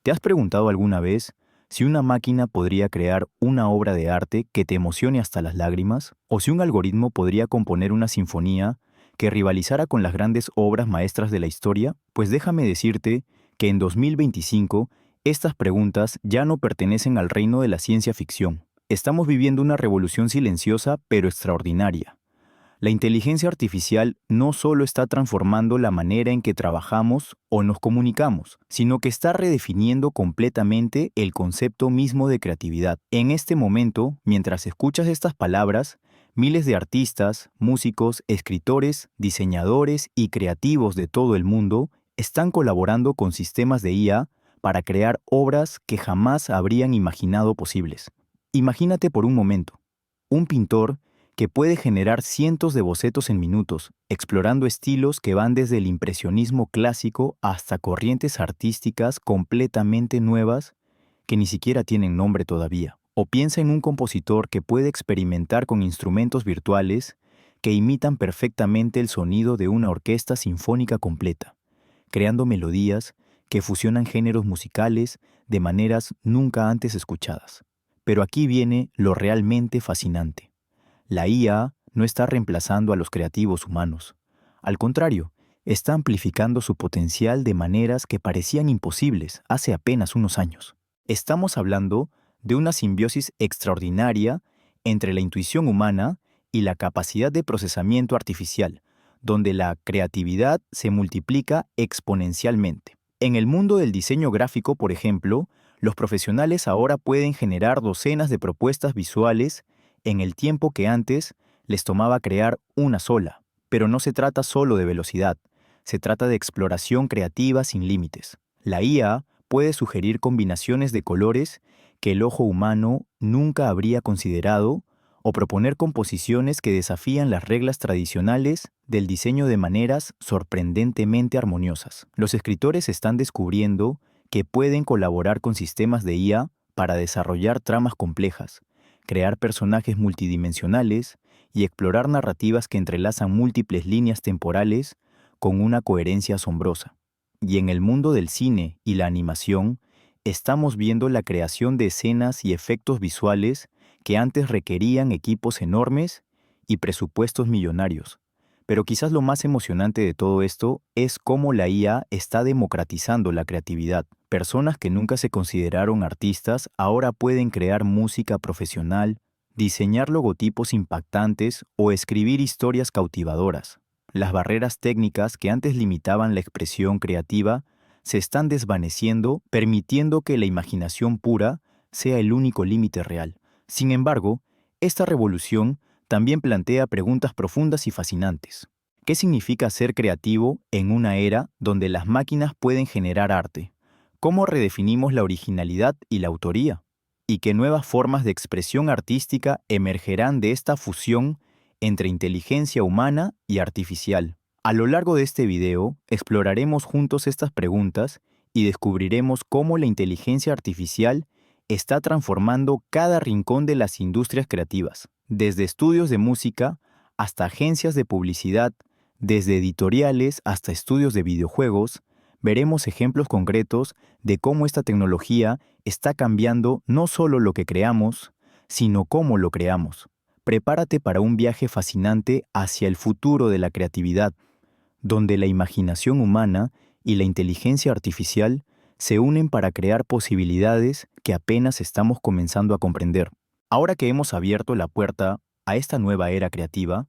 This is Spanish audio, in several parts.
¿Te has preguntado alguna vez si una máquina podría crear una obra de arte que te emocione hasta las lágrimas? ¿O si un algoritmo podría componer una sinfonía que rivalizara con las grandes obras maestras de la historia? Pues déjame decirte que en 2025 estas preguntas ya no pertenecen al reino de la ciencia ficción. Estamos viviendo una revolución silenciosa pero extraordinaria. La inteligencia artificial no solo está transformando la manera en que trabajamos o nos comunicamos, sino que está redefiniendo completamente el concepto mismo de creatividad. En este momento, mientras escuchas estas palabras, miles de artistas, músicos, escritores, diseñadores y creativos de todo el mundo están colaborando con sistemas de IA para crear obras que jamás habrían imaginado posibles. Imagínate por un momento, un pintor que puede generar cientos de bocetos en minutos, explorando estilos que van desde el impresionismo clásico hasta corrientes artísticas completamente nuevas que ni siquiera tienen nombre todavía. O piensa en un compositor que puede experimentar con instrumentos virtuales que imitan perfectamente el sonido de una orquesta sinfónica completa, creando melodías que fusionan géneros musicales de maneras nunca antes escuchadas. Pero aquí viene lo realmente fascinante. La IA no está reemplazando a los creativos humanos. Al contrario, está amplificando su potencial de maneras que parecían imposibles hace apenas unos años. Estamos hablando de una simbiosis extraordinaria entre la intuición humana y la capacidad de procesamiento artificial, donde la creatividad se multiplica exponencialmente. En el mundo del diseño gráfico, por ejemplo, los profesionales ahora pueden generar docenas de propuestas visuales en el tiempo que antes les tomaba crear una sola. Pero no se trata solo de velocidad, se trata de exploración creativa sin límites. La IA puede sugerir combinaciones de colores que el ojo humano nunca habría considerado o proponer composiciones que desafían las reglas tradicionales del diseño de maneras sorprendentemente armoniosas. Los escritores están descubriendo que pueden colaborar con sistemas de IA para desarrollar tramas complejas, crear personajes multidimensionales y explorar narrativas que entrelazan múltiples líneas temporales con una coherencia asombrosa. Y en el mundo del cine y la animación, estamos viendo la creación de escenas y efectos visuales que antes requerían equipos enormes y presupuestos millonarios. Pero quizás lo más emocionante de todo esto es cómo la IA está democratizando la creatividad. Personas que nunca se consideraron artistas ahora pueden crear música profesional, diseñar logotipos impactantes o escribir historias cautivadoras. Las barreras técnicas que antes limitaban la expresión creativa se están desvaneciendo, permitiendo que la imaginación pura sea el único límite real. Sin embargo, esta revolución también plantea preguntas profundas y fascinantes. ¿Qué significa ser creativo en una era donde las máquinas pueden generar arte? ¿Cómo redefinimos la originalidad y la autoría? ¿Y qué nuevas formas de expresión artística emergerán de esta fusión entre inteligencia humana y artificial? A lo largo de este video, exploraremos juntos estas preguntas y descubriremos cómo la inteligencia artificial está transformando cada rincón de las industrias creativas, desde estudios de música hasta agencias de publicidad, desde editoriales hasta estudios de videojuegos. Veremos ejemplos concretos de cómo esta tecnología está cambiando no solo lo que creamos, sino cómo lo creamos. Prepárate para un viaje fascinante hacia el futuro de la creatividad, donde la imaginación humana y la inteligencia artificial se unen para crear posibilidades que apenas estamos comenzando a comprender. Ahora que hemos abierto la puerta a esta nueva era creativa,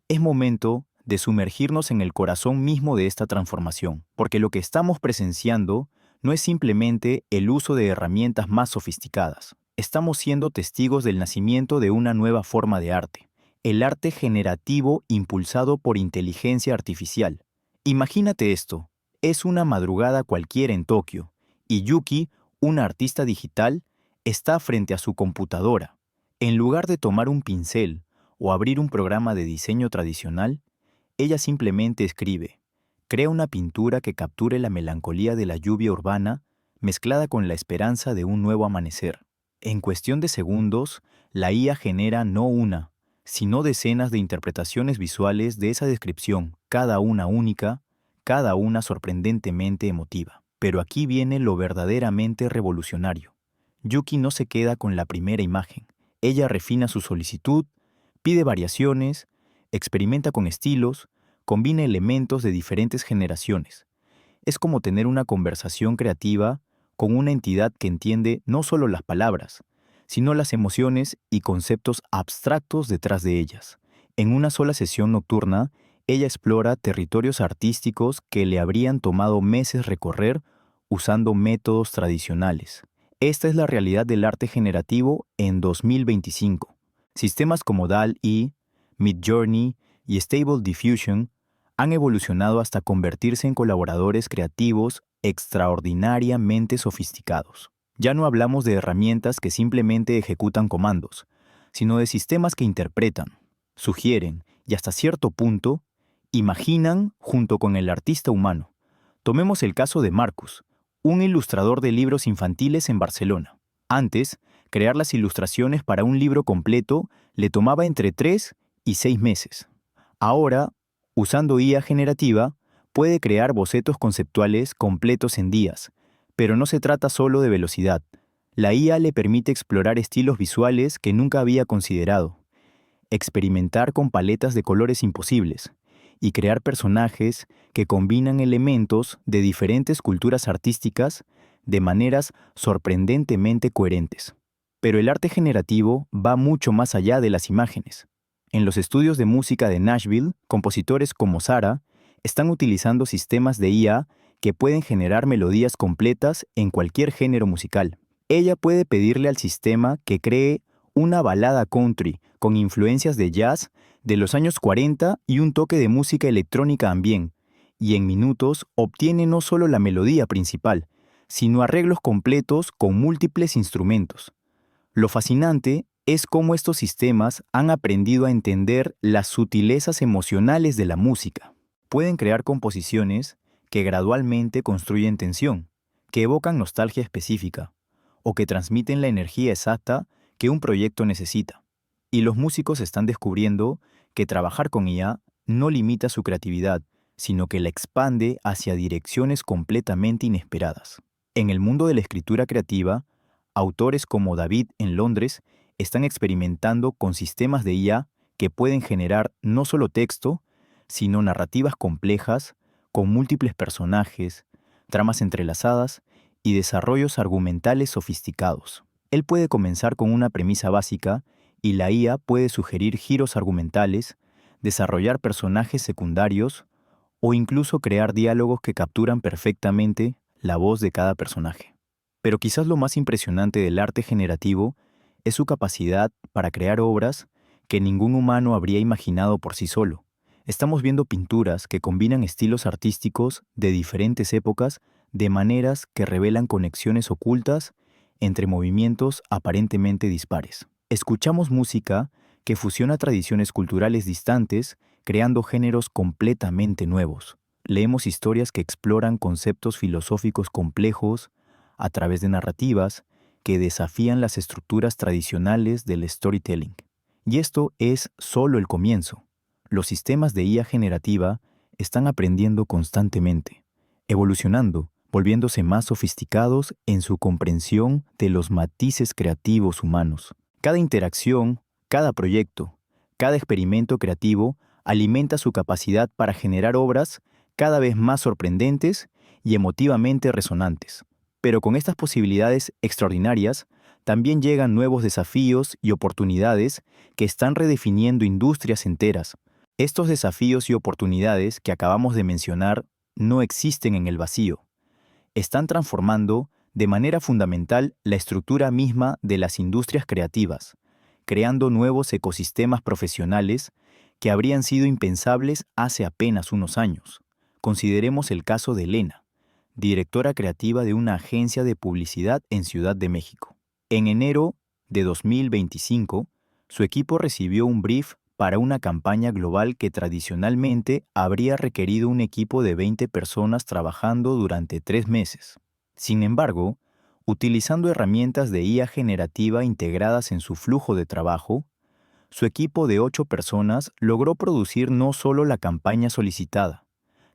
es momento de sumergirnos en el corazón mismo de esta transformación, porque lo que estamos presenciando no es simplemente el uso de herramientas más sofisticadas. Estamos siendo testigos del nacimiento de una nueva forma de arte, el arte generativo impulsado por inteligencia artificial. Imagínate esto, es una madrugada cualquiera en Tokio, y Yuki, una artista digital, está frente a su computadora. En lugar de tomar un pincel o abrir un programa de diseño tradicional, ella simplemente escribe, crea una pintura que capture la melancolía de la lluvia urbana mezclada con la esperanza de un nuevo amanecer. En cuestión de segundos, la IA genera no una, sino decenas de interpretaciones visuales de esa descripción, cada una única, cada una sorprendentemente emotiva. Pero aquí viene lo verdaderamente revolucionario. Yuki no se queda con la primera imagen. Ella refina su solicitud, pide variaciones, experimenta con estilos, combina elementos de diferentes generaciones. Es como tener una conversación creativa con una entidad que entiende no solo las palabras, sino las emociones y conceptos abstractos detrás de ellas. En una sola sesión nocturna, ella explora territorios artísticos que le habrían tomado meses recorrer usando métodos tradicionales. Esta es la realidad del arte generativo en 2025. Sistemas como DALL-E, Midjourney y Stable Diffusion han evolucionado hasta convertirse en colaboradores creativos extraordinariamente sofisticados. Ya no hablamos de herramientas que simplemente ejecutan comandos, sino de sistemas que interpretan, sugieren y hasta cierto punto imaginan junto con el artista humano. Tomemos el caso de Marcus, un ilustrador de libros infantiles en Barcelona. Antes, crear las ilustraciones para un libro completo le tomaba entre 3 y 6 meses. Ahora, usando IA generativa, puede crear bocetos conceptuales completos en días, pero no se trata solo de velocidad. La IA le permite explorar estilos visuales que nunca había considerado, experimentar con paletas de colores imposibles y crear personajes que combinan elementos de diferentes culturas artísticas de maneras sorprendentemente coherentes. Pero el arte generativo va mucho más allá de las imágenes. En los estudios de música de Nashville, compositores como Sara están utilizando sistemas de IA que pueden generar melodías completas en cualquier género musical. Ella puede pedirle al sistema que cree una balada country con influencias de jazz de los años 40 y un toque de música electrónica ambient, y en minutos obtiene no solo la melodía principal, sino arreglos completos con múltiples instrumentos. Lo fascinante es cómo estos sistemas han aprendido a entender las sutilezas emocionales de la música. Pueden crear composiciones que gradualmente construyen tensión, que evocan nostalgia específica, o que transmiten la energía exacta que un proyecto necesita. Y los músicos están descubriendo que trabajar con IA no limita su creatividad, sino que la expande hacia direcciones completamente inesperadas. En el mundo de la escritura creativa, autores como David en Londres están experimentando con sistemas de IA que pueden generar no solo texto, sino narrativas complejas, con múltiples personajes, tramas entrelazadas y desarrollos argumentales sofisticados. Él puede comenzar con una premisa básica y la IA puede sugerir giros argumentales, desarrollar personajes secundarios o incluso crear diálogos que capturan perfectamente la voz de cada personaje. Pero quizás lo más impresionante del arte generativo es su capacidad para crear obras que ningún humano habría imaginado por sí solo. Estamos viendo pinturas que combinan estilos artísticos de diferentes épocas de maneras que revelan conexiones ocultas entre movimientos aparentemente dispares. Escuchamos música que fusiona tradiciones culturales distantes, creando géneros completamente nuevos. Leemos historias que exploran conceptos filosóficos complejos a través de narrativas que desafían las estructuras tradicionales del storytelling. Y esto es solo el comienzo. Los sistemas de IA generativa están aprendiendo constantemente, evolucionando, volviéndose más sofisticados en su comprensión de los matices creativos humanos. Cada interacción, cada proyecto, cada experimento creativo alimenta su capacidad para generar obras cada vez más sorprendentes y emotivamente resonantes. Pero con estas posibilidades extraordinarias, también llegan nuevos desafíos y oportunidades que están redefiniendo industrias enteras. Estos desafíos y oportunidades que acabamos de mencionar no existen en el vacío. Están transformando de manera fundamental la estructura misma de las industrias creativas, creando nuevos ecosistemas profesionales que habrían sido impensables hace apenas unos años. Consideremos el caso de Elena, directora creativa de una agencia de publicidad en Ciudad de México. En enero de 2025, su equipo recibió un brief para una campaña global que tradicionalmente habría requerido un equipo de 20 personas trabajando durante 3 meses. Sin embargo, utilizando herramientas de IA generativa integradas en su flujo de trabajo, su equipo de 8 personas logró producir no solo la campaña solicitada,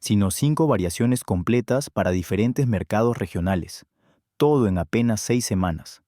sino 5 variaciones completas para diferentes mercados regionales, todo en apenas 6 semanas.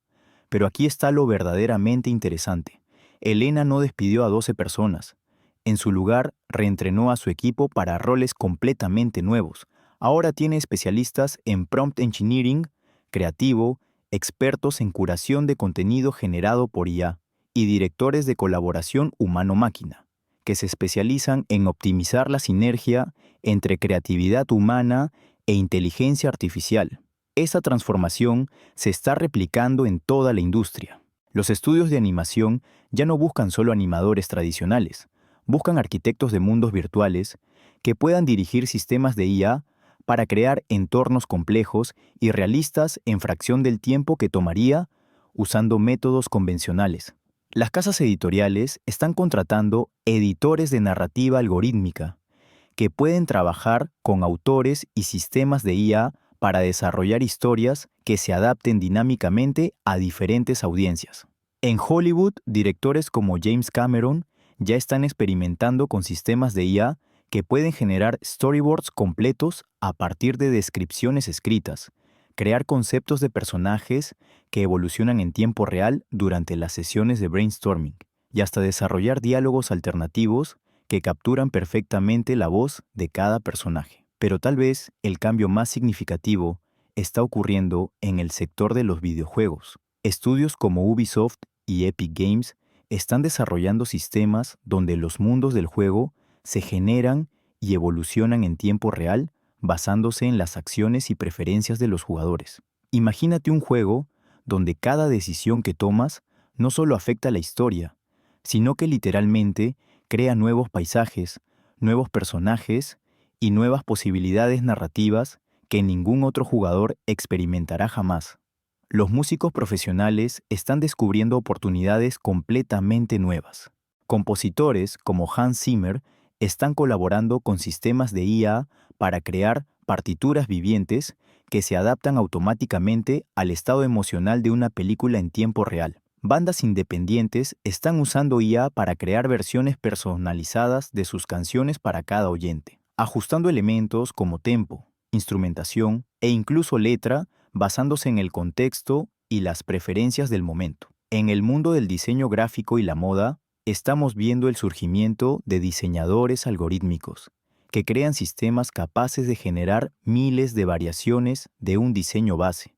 Pero aquí está lo verdaderamente interesante. Elena no despidió a 12 personas. En su lugar, reentrenó a su equipo para roles completamente nuevos. Ahora tiene especialistas en prompt engineering, creativo, expertos en curación de contenido generado por IA y directores de colaboración humano-máquina, que se especializan en optimizar la sinergia entre creatividad humana e inteligencia artificial. Esa transformación se está replicando en toda la industria. Los estudios de animación ya no buscan solo animadores tradicionales, buscan arquitectos de mundos virtuales que puedan dirigir sistemas de IA para crear entornos complejos y realistas en fracción del tiempo que tomaría usando métodos convencionales. Las casas editoriales están contratando editores de narrativa algorítmica que pueden trabajar con autores y sistemas de IA para desarrollar historias que se adapten dinámicamente a diferentes audiencias. En Hollywood, directores como James Cameron ya están experimentando con sistemas de IA que pueden generar storyboards completos a partir de descripciones escritas, crear conceptos de personajes que evolucionan en tiempo real durante las sesiones de brainstorming, y hasta desarrollar diálogos alternativos que capturan perfectamente la voz de cada personaje. Pero tal vez el cambio más significativo está ocurriendo en el sector de los videojuegos. Estudios como Ubisoft y Epic Games están desarrollando sistemas donde los mundos del juego se generan y evolucionan en tiempo real basándose en las acciones y preferencias de los jugadores. Imagínate un juego donde cada decisión que tomas no solo afecta la historia, sino que literalmente crea nuevos paisajes, nuevos personajes y nuevas posibilidades narrativas que ningún otro jugador experimentará jamás. Los músicos profesionales están descubriendo oportunidades completamente nuevas. Compositores como Hans Zimmer están colaborando con sistemas de IA para crear partituras vivientes que se adaptan automáticamente al estado emocional de una película en tiempo real. Bandas independientes están usando IA para crear versiones personalizadas de sus canciones para cada oyente, ajustando elementos como tempo, instrumentación e incluso letra basándose en el contexto y las preferencias del momento. En el mundo del diseño gráfico y la moda, estamos viendo el surgimiento de diseñadores algorítmicos que crean sistemas capaces de generar miles de variaciones de un diseño base,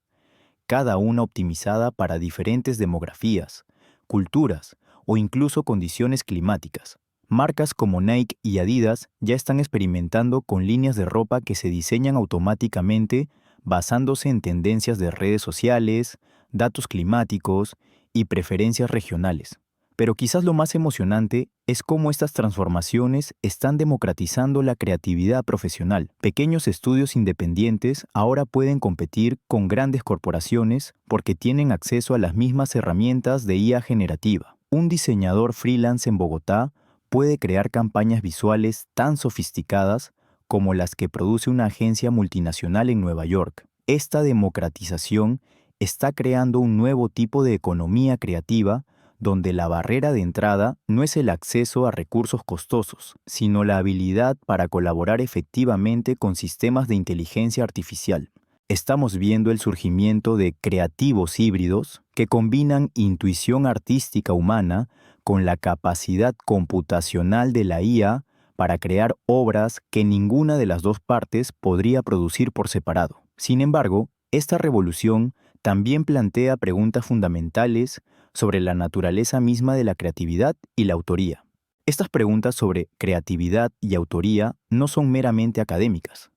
cada una optimizada para diferentes demografías, culturas o incluso condiciones climáticas. Marcas como Nike y Adidas ya están experimentando con líneas de ropa que se diseñan automáticamente basándose en tendencias de redes sociales, datos climáticos y preferencias regionales. Pero quizás lo más emocionante es cómo estas transformaciones están democratizando la creatividad profesional. Pequeños estudios independientes ahora pueden competir con grandes corporaciones porque tienen acceso a las mismas herramientas de IA generativa. Un diseñador freelance en Bogotá puede crear campañas visuales tan sofisticadas como las que produce una agencia multinacional en Nueva York. Esta democratización está creando un nuevo tipo de economía creativa donde la barrera de entrada no es el acceso a recursos costosos, sino la habilidad para colaborar efectivamente con sistemas de inteligencia artificial. Estamos viendo el surgimiento de creativos híbridos que combinan intuición artística humana con la capacidad computacional de la IA para crear obras que ninguna de las dos partes podría producir por separado. Sin embargo, esta revolución también plantea preguntas fundamentales sobre la naturaleza misma de la creatividad y la autoría. Estas preguntas sobre creatividad y autoría no son meramente académicas.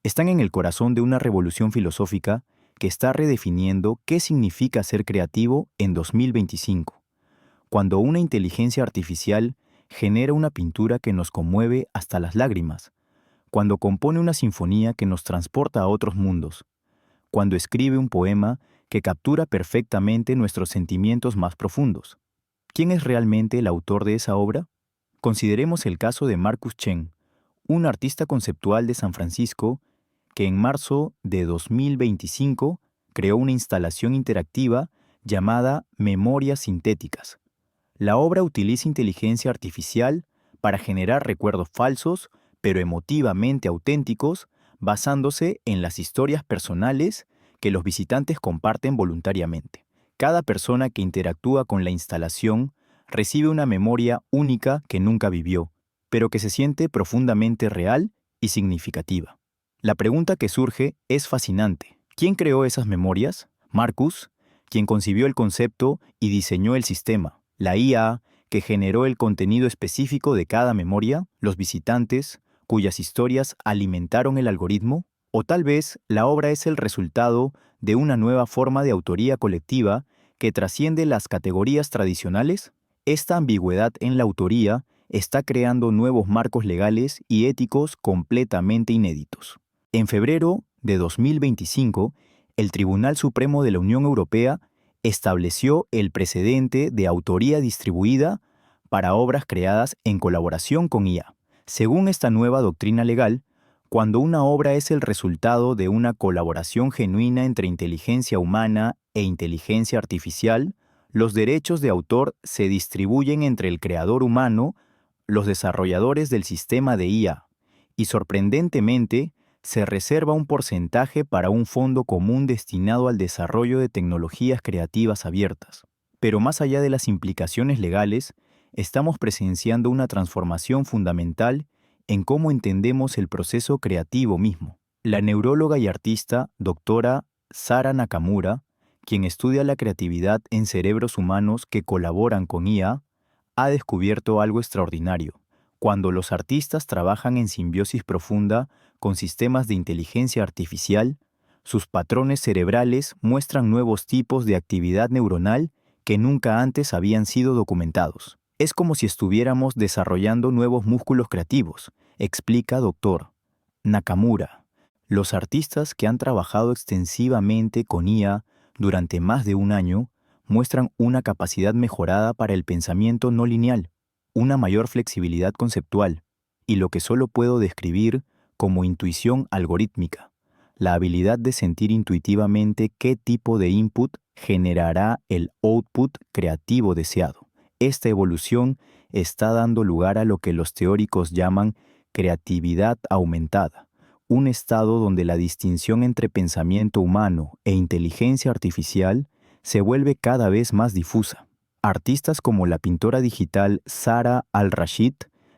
Están en el corazón de una revolución filosófica que está redefiniendo qué significa ser creativo en 2025, cuando una inteligencia artificial genera una pintura que nos conmueve hasta las lágrimas, cuando compone una sinfonía que nos transporta a otros mundos, cuando escribe un poema que captura perfectamente nuestros sentimientos más profundos. ¿Quién es realmente el autor de esa obra? Consideremos el caso de Marcus Chen, un artista conceptual de San Francisco que en marzo de 2025 creó una instalación interactiva llamada Memorias Sintéticas. La obra utiliza inteligencia artificial para generar recuerdos falsos, pero emotivamente auténticos, basándose en las historias personales que los visitantes comparten voluntariamente. Cada persona que interactúa con la instalación recibe una memoria única que nunca vivió, pero que se siente profundamente real y significativa. La pregunta que surge es fascinante. ¿Quién creó esas memorias? Marcus, quien concibió el concepto y diseñó el sistema. La IA, que generó el contenido específico de cada memoria. Los visitantes, cuyas historias alimentaron el algoritmo. O tal vez la obra es el resultado de una nueva forma de autoría colectiva que trasciende las categorías tradicionales. Esta ambigüedad en la autoría está creando nuevos marcos legales y éticos completamente inéditos. En febrero de 2025, el Tribunal Supremo de la Unión Europea estableció el precedente de autoría distribuida para obras creadas en colaboración con IA. Según esta nueva doctrina legal, cuando una obra es el resultado de una colaboración genuina entre inteligencia humana e inteligencia artificial, los derechos de autor se distribuyen entre el creador humano, los desarrolladores del sistema de IA, y sorprendentemente, se reserva un porcentaje para un fondo común destinado al desarrollo de tecnologías creativas abiertas. Pero más allá de las implicaciones legales, estamos presenciando una transformación fundamental en cómo entendemos el proceso creativo mismo. La neuróloga y artista doctora Sara Nakamura, quien estudia la creatividad en cerebros humanos que colaboran con IA, ha descubierto algo extraordinario. Cuando los artistas trabajan en simbiosis profunda con sistemas de inteligencia artificial, sus patrones cerebrales muestran nuevos tipos de actividad neuronal que nunca antes habían sido documentados. Es como si estuviéramos desarrollando nuevos músculos creativos, explica Dr. Nakamura. Los artistas que han trabajado extensivamente con IA durante más de un año muestran una capacidad mejorada para el pensamiento no lineal, una mayor flexibilidad conceptual y lo que solo puedo describir como intuición algorítmica, la habilidad de sentir intuitivamente qué tipo de input generará el output creativo deseado. Esta evolución está dando lugar a lo que los teóricos llaman creatividad aumentada, un estado donde la distinción entre pensamiento humano e inteligencia artificial se vuelve cada vez más difusa. Artistas como la pintora digital Sara Al-Rashid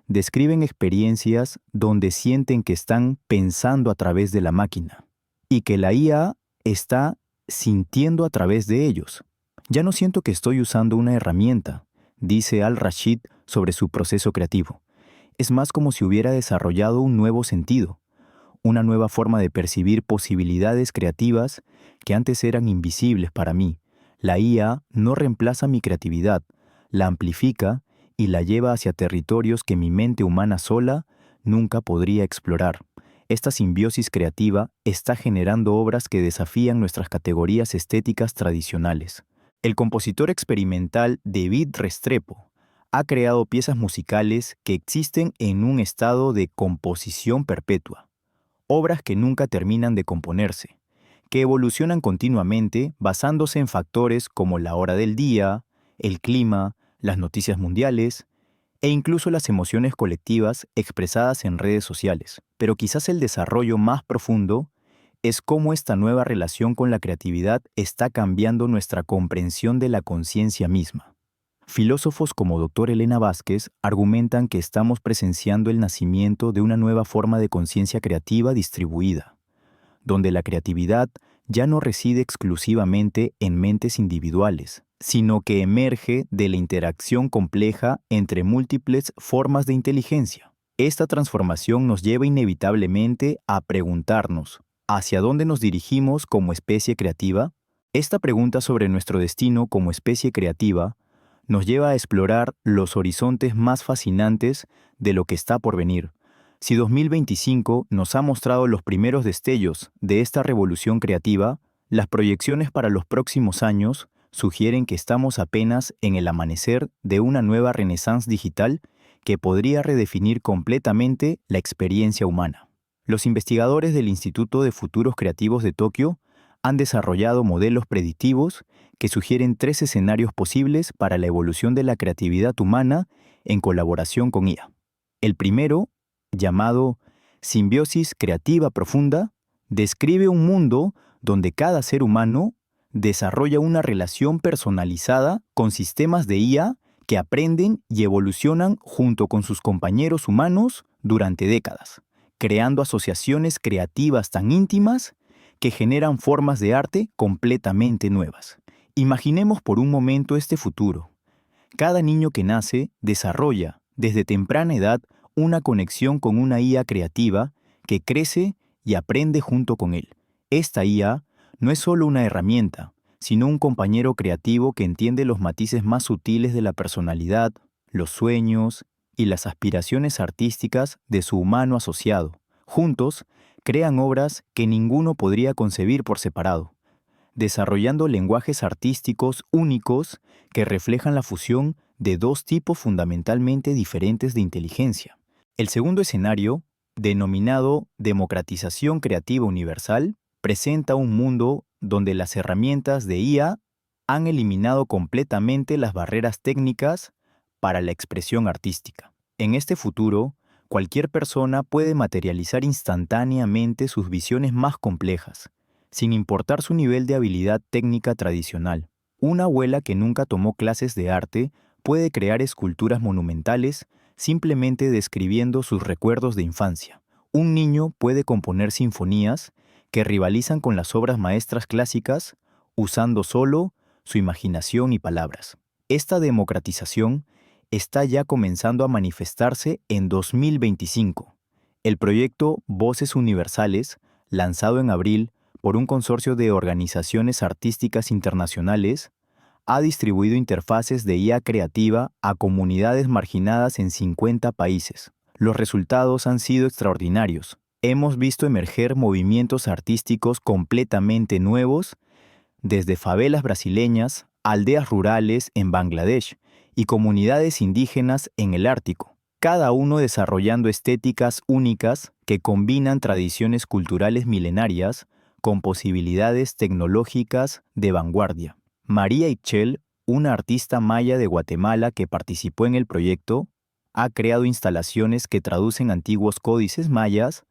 describen experiencias donde sienten que están pensando a través de la máquina y que la IA está sintiendo a través de ellos. Ya no siento que estoy usando una herramienta, dice Al-Rashid sobre su proceso creativo. Es más como si hubiera desarrollado un nuevo sentido, una nueva forma de percibir posibilidades creativas que antes eran invisibles para mí. La IA no reemplaza mi creatividad, la amplifica y la lleva hacia territorios que mi mente humana sola nunca podría explorar. Esta simbiosis creativa está generando obras que desafían nuestras categorías estéticas tradicionales. El compositor experimental David Restrepo ha creado piezas musicales que existen en un estado de composición perpetua, obras que nunca terminan de componerse, que evolucionan continuamente basándose en factores como la hora del día, el clima, las noticias mundiales e incluso las emociones colectivas expresadas en redes sociales. Pero quizás el desarrollo más profundo es cómo esta nueva relación con la creatividad está cambiando nuestra comprensión de la conciencia misma. Filósofos como Dr. Elena Vázquez argumentan que estamos presenciando el nacimiento de una nueva forma de conciencia creativa distribuida, donde la creatividad ya no reside exclusivamente en mentes individuales, sino que emerge de la interacción compleja entre múltiples formas de inteligencia. Esta transformación nos lleva inevitablemente a preguntarnos, ¿hacia dónde nos dirigimos como especie creativa? Esta pregunta sobre nuestro destino como especie creativa nos lleva a explorar los horizontes más fascinantes de lo que está por venir. Si 2025 nos ha mostrado los primeros destellos de esta revolución creativa, las proyecciones para los próximos años sugieren que estamos apenas en el amanecer de una nueva renaissance digital que podría redefinir completamente la experiencia humana. Los investigadores del Instituto de Futuros Creativos de Tokio han desarrollado modelos predictivos que sugieren 3 escenarios posibles para la evolución de la creatividad humana en colaboración con IA. El primero llamado Simbiosis Creativa Profunda, describe un mundo donde cada ser humano desarrolla una relación personalizada con sistemas de IA que aprenden y evolucionan junto con sus compañeros humanos durante décadas, creando asociaciones creativas tan íntimas que generan formas de arte completamente nuevas. Imaginemos por un momento este futuro. Cada niño que nace desarrolla, desde temprana edad, una conexión con una IA creativa que crece y aprende junto con él. Esta IA no es solo una herramienta, sino un compañero creativo que entiende los matices más sutiles de la personalidad, los sueños y las aspiraciones artísticas de su humano asociado. Juntos, crean obras que ninguno podría concebir por separado, desarrollando lenguajes artísticos únicos que reflejan la fusión de dos tipos fundamentalmente diferentes de inteligencia. El segundo escenario, denominado democratización creativa universal, presenta un mundo donde las herramientas de IA han eliminado completamente las barreras técnicas para la expresión artística. En este futuro, cualquier persona puede materializar instantáneamente sus visiones más complejas, sin importar su nivel de habilidad técnica tradicional. Una abuela que nunca tomó clases de arte puede crear esculturas monumentales simplemente describiendo sus recuerdos de infancia. Un niño puede componer sinfonías que rivalizan con las obras maestras clásicas usando solo su imaginación y palabras. Esta democratización está ya comenzando a manifestarse en 2025. El proyecto Voces Universales, lanzado en abril por un consorcio de organizaciones artísticas internacionales, ha distribuido interfaces de IA creativa a comunidades marginadas en 50 países. Los resultados han sido extraordinarios. Hemos visto emerger movimientos artísticos completamente nuevos, desde favelas brasileñas, aldeas rurales en Bangladesh y comunidades indígenas en el Ártico, cada uno desarrollando estéticas únicas que combinan tradiciones culturales milenarias con posibilidades tecnológicas de vanguardia. María Itchel, una artista maya de Guatemala que participó en el proyecto, ha creado instalaciones que traducen antiguos códices mayas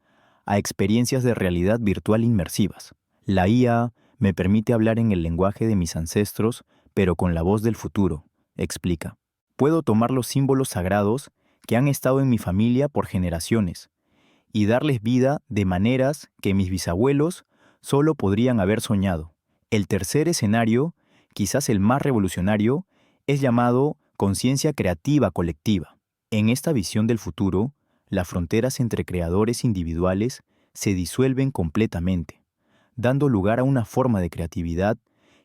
a experiencias de realidad virtual inmersivas. La IA me permite hablar en el lenguaje de mis ancestros, pero con la voz del futuro, explica. Puedo tomar los símbolos sagrados que han estado en mi familia por generaciones y darles vida de maneras que mis bisabuelos solo podrían haber soñado. El tercer escenario, quizás el más revolucionario, es llamado conciencia creativa colectiva. En esta visión del futuro, las fronteras entre creadores individuales se disuelven completamente, dando lugar a una forma de creatividad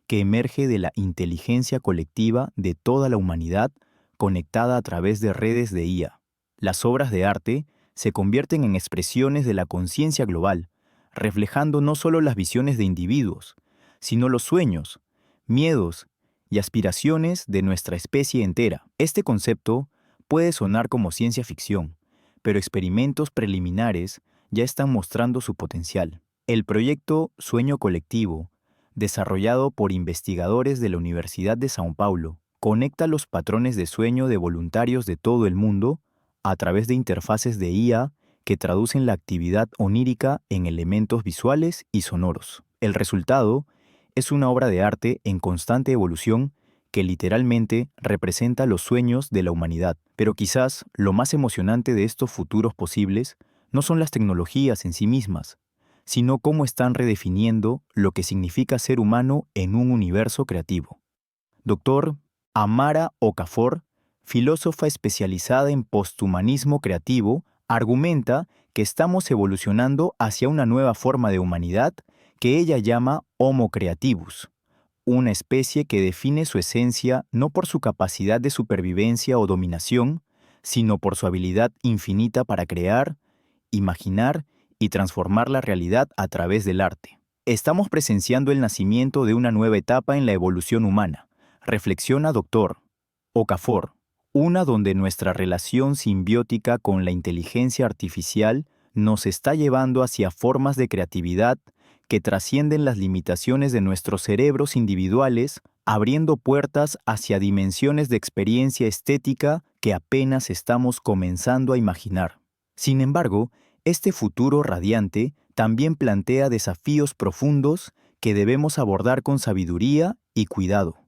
que emerge de la inteligencia colectiva de toda la humanidad conectada a través de redes de IA. Las obras de arte se convierten en expresiones de la conciencia global, reflejando no solo las visiones de individuos, sino los sueños, miedos y aspiraciones de nuestra especie entera. Este concepto puede sonar como ciencia ficción, pero experimentos preliminares ya están mostrando su potencial. El proyecto Sueño Colectivo, desarrollado por investigadores de la Universidad de São Paulo, conecta los patrones de sueño de voluntarios de todo el mundo a través de interfaces de IA que traducen la actividad onírica en elementos visuales y sonoros. El resultado es una obra de arte en constante evolución que literalmente representa los sueños de la humanidad. Pero quizás lo más emocionante de estos futuros posibles no son las tecnologías en sí mismas, sino cómo están redefiniendo lo que significa ser humano en un universo creativo. Dr. Amara Okafor, filósofa especializada en posthumanismo creativo, argumenta que estamos evolucionando hacia una nueva forma de humanidad que ella llama Homo creativus, una especie que define su esencia no por su capacidad de supervivencia o dominación, sino por su habilidad infinita para crear, imaginar y transformar la realidad a través del arte. Estamos presenciando el nacimiento de una nueva etapa en la evolución humana, reflexiona Dr. Okafor, una donde nuestra relación simbiótica con la inteligencia artificial nos está llevando hacia formas de creatividad que trascienden las limitaciones de nuestros cerebros individuales, abriendo puertas hacia dimensiones de experiencia estética que apenas estamos comenzando a imaginar. Sin embargo, este futuro radiante también plantea desafíos profundos que debemos abordar con sabiduría y cuidado.